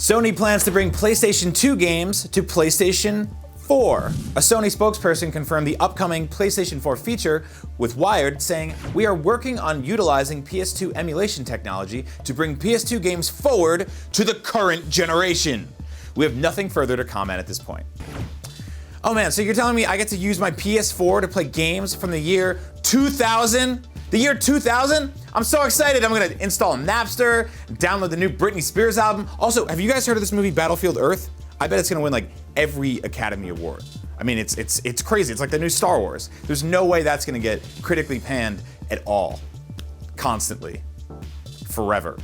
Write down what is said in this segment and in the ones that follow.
Sony plans to bring PlayStation 2 games to PlayStation 4. A Sony spokesperson confirmed the upcoming PlayStation 4 feature with Wired, saying, "We are working on utilizing PS2 emulation technology to bring PS2 games forward to the current generation. We have nothing further to comment at this point." Oh man, so you're telling me I get to use my PS4 to play games from the year 2000? The year 2000? I'm so excited. I'm gonna install Napster, download the new Britney Spears album. Also, have you guys heard of this movie Battlefield Earth? I bet it's gonna win like every Academy Award. I mean, it's crazy. It's like the new Star Wars. There's no way that's gonna get critically panned at all. Constantly. Forever.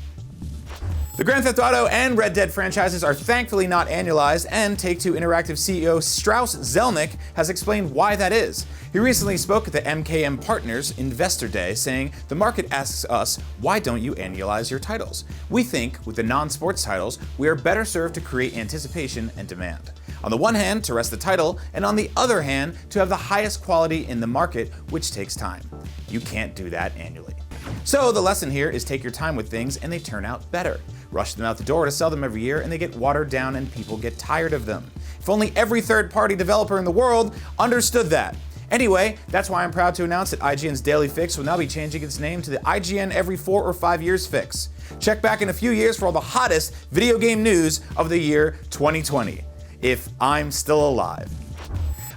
The Grand Theft Auto and Red Dead franchises are thankfully not annualized, and Take-Two Interactive CEO Strauss Zelnick has explained why that is. He recently spoke at the MKM Partners Investor Day, saying, "The market asks us, why don't you annualize your titles? We think, with the non-sports titles, we are better served to create anticipation and demand. On the one hand, to rest the title, and on the other hand, to have the highest quality in the market, which takes time. You can't do that annually." So the lesson here is take your time with things and they turn out better. Rush them out the door to sell them every year and they get watered down and people get tired of them. If only every third-party developer in the world understood that. Anyway, that's why I'm proud to announce that IGN's Daily Fix will now be changing its name to the IGN Every 4 or 5 Years Fix. Check back in a few years for all the hottest video game news of the year 2020. If I'm still alive.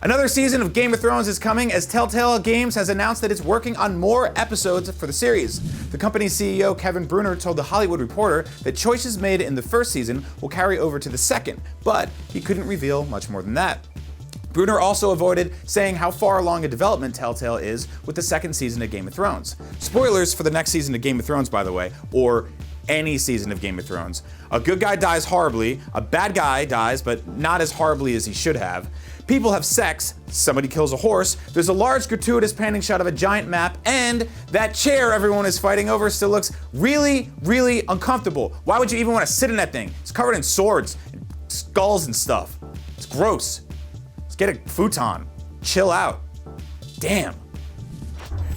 Another season of Game of Thrones is coming, as Telltale Games has announced that it's working on more episodes for the series. The company's CEO Kevin Brunner told The Hollywood Reporter that choices made in the first season will carry over to the second, but he couldn't reveal much more than that. Brunner also avoided saying how far along a development Telltale is with the second season of Game of Thrones. Spoilers for the next season of Game of Thrones, by the way, or any season of Game of Thrones. A good guy dies horribly, a bad guy dies, but not as horribly as he should have. People have sex, somebody kills a horse, there's a large gratuitous panning shot of a giant map, and that chair everyone is fighting over still looks really, really uncomfortable. Why would you even want to sit in that thing? It's covered in swords, and skulls and stuff. It's gross. Let's get a futon. Chill out. Damn.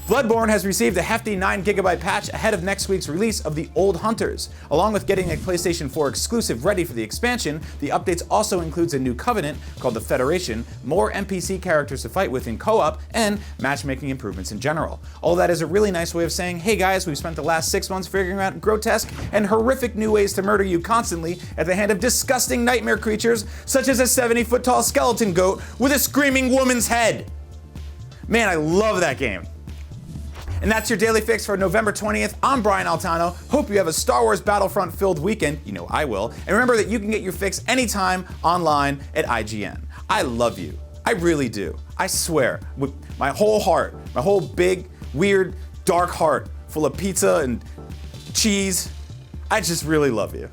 Bloodborne has received a hefty 9GB patch ahead of next week's release of The Old Hunters. Along with getting a PlayStation 4 exclusive ready for the expansion, the updates also includes a new covenant called the Federation, more NPC characters to fight with in co-op, and matchmaking improvements in general. All that is a really nice way of saying, hey guys, we've spent the last 6 months figuring out grotesque and horrific new ways to murder you constantly at the hand of disgusting nightmare creatures such as a 70-foot tall skeleton goat with a screaming woman's head. Man, I love that game. And that's your Daily Fix for November 20th. I'm Brian Altano. Hope you have a Star Wars Battlefront-filled weekend. You know I will. And remember that you can get your fix anytime online at IGN. I love you. I really do. I swear, with my whole heart, my whole big, weird, dark heart full of pizza and cheese, I just really love you.